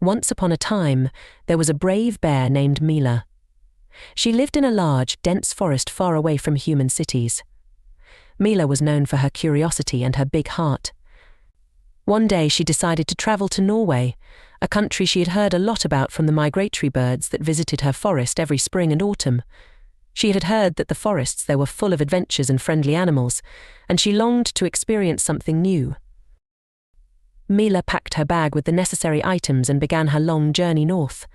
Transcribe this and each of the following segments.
Once upon a time, there was a brave bear named Mila. She lived in a large, dense forest far away from human cities. Mila was known for her curiosity and her big heart. One day she decided to travel to Norway, a country she had heard a lot about from the migratory birds that visited her forest every spring and autumn. She had heard that the forests there were full of adventures and friendly animals, and she longed to experience something new. Mila packed her bag with the necessary items and began her long journey north.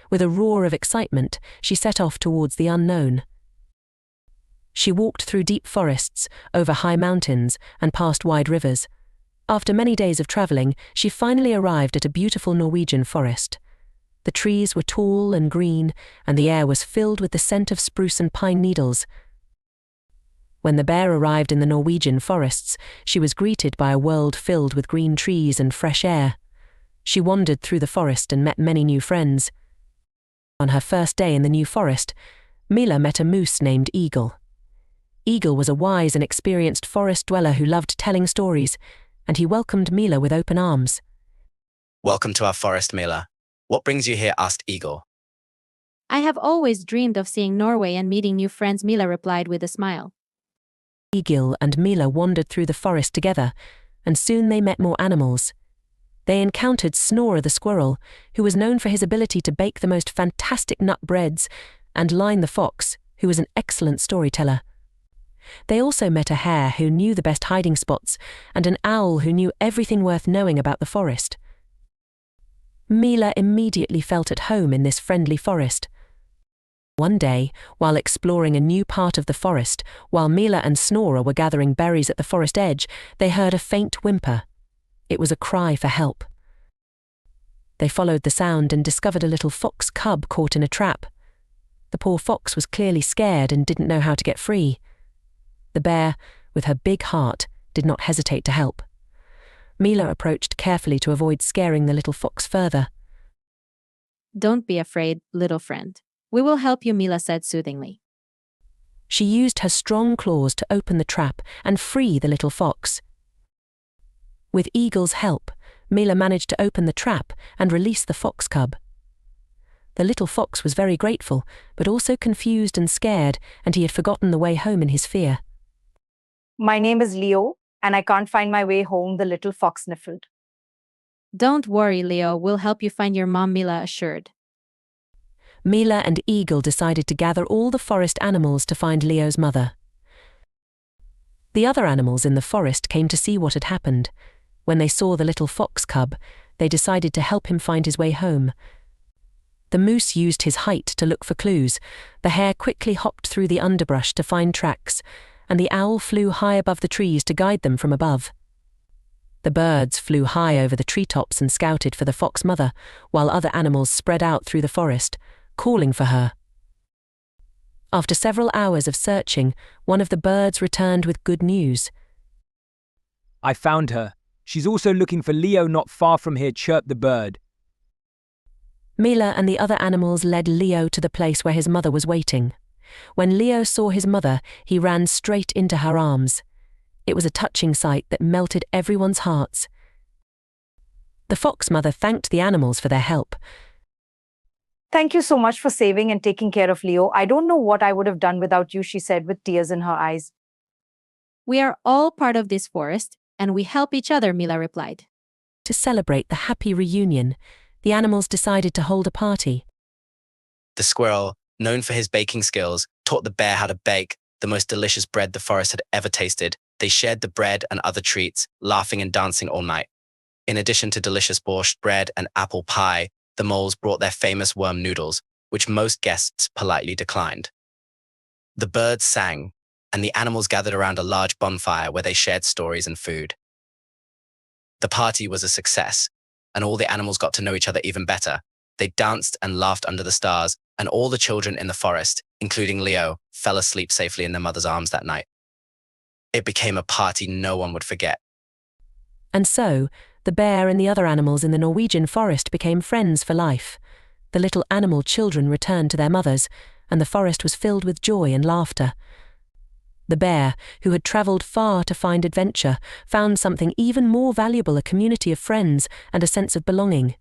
With a roar of excitement, she set off towards the unknown. She walked through deep forests, over high mountains, and past wide rivers. After many days of travelling, she finally arrived at a beautiful Norwegian forest. The trees were tall and green, and the air was filled with the scent of spruce and pine needles. When the bear arrived in the Norwegian forests, she was greeted by a world filled with green trees and fresh air. She wandered through the forest and met many new friends. On her first day in the new forest, Mila met a moose named Eagle. Eagle was a wise and experienced forest dweller who loved telling stories, and he welcomed Mila with open arms. "Welcome to our forest, Mila. What brings you here?" asked Eagle. "I have always dreamed of seeing Norway and meeting new friends," Mila replied with a smile. Eagle and Mila wandered through the forest together, and soon they met more animals. They encountered Snorre the squirrel, who was known for his ability to bake the most fantastic nut breads, and Line the fox, who was an excellent storyteller. They also met a hare who knew the best hiding spots, and an owl who knew everything worth knowing about the forest. Mila immediately felt at home in this friendly forest. One day, while exploring a new part of the forest, while Mila and Snorre were gathering berries at the forest edge, they heard a faint whimper. It was a cry for help. They followed the sound and discovered a little fox cub caught in a trap. The poor fox was clearly scared and didn't know how to get free. The bear, with her big heart, did not hesitate to help. Mila approached carefully to avoid scaring the little fox further. "Don't be afraid, little friend. We will help you," Mila said soothingly. She used her strong claws to open the trap and free the little fox. With Eagle's help, Mila managed to open the trap and release the fox cub. The little fox was very grateful, but also confused and scared, and he had forgotten the way home in his fear. "My name is Leo, and I can't find my way home," the little fox sniffled. "Don't worry, Leo. We'll help you find your mom," Mila assured. Mila and Eagle decided to gather all the forest animals to find Leo's mother. The other animals in the forest came to see what had happened. When they saw the little fox cub, they decided to help him find his way home. The moose used his height to look for clues, the hare quickly hopped through the underbrush to find tracks, and the owl flew high above the trees to guide them from above. The birds flew high over the treetops and scouted for the fox mother, while other animals spread out through the forest, calling for her. After several hours of searching, one of the birds returned with good news. "I found her. She's also looking for Leo not far from here," chirped the bird. Mila and the other animals led Leo to the place where his mother was waiting. When Leo saw his mother, he ran straight into her arms. It was a touching sight that melted everyone's hearts. The fox mother thanked the animals for their help. "Thank you so much for saving and taking care of Leo. I don't know what I would have done without you," she said with tears in her eyes. "We are all part of this forest, and we help each other," Mila replied. To celebrate the happy reunion, the animals decided to hold a party. The squirrel, known for his baking skills, taught the bear how to bake the most delicious bread the forest had ever tasted. They shared the bread and other treats, laughing and dancing all night. In addition to delicious borscht bread and apple pie, the moles brought their famous worm noodles, which most guests politely declined. The birds sang, and the animals gathered around a large bonfire where they shared stories and food. The party was a success, and all the animals got to know each other even better. They danced and laughed under the stars, and all the children in the forest, including Leo, fell asleep safely in their mother's arms that night. It became a party no one would forget. And so, the bear and the other animals in the Norwegian forest became friends for life. The little animal children returned to their mothers, and the forest was filled with joy and laughter. The bear, who had travelled far to find adventure, found something even more valuable: a community of friends and a sense of belonging.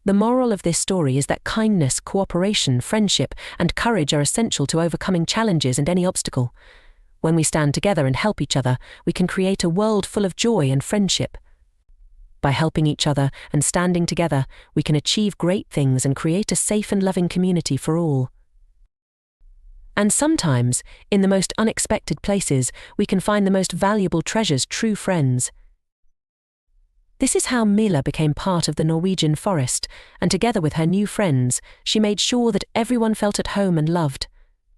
The moral of this story is that kindness, cooperation, friendship, and courage are essential to overcoming challenges and any obstacle. When we stand together and help each other, we can create a world full of joy and friendship. By helping each other and standing together, we can achieve great things and create a safe and loving community for all. And sometimes, in the most unexpected places, we can find the most valuable treasures, true friends. This is how Mila became part of the Norwegian forest, and together with her new friends, she made sure that everyone felt at home and loved.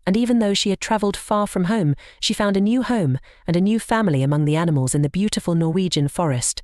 And even though she had travelled far from home, she found a new home and a new family among the animals in the beautiful Norwegian forest.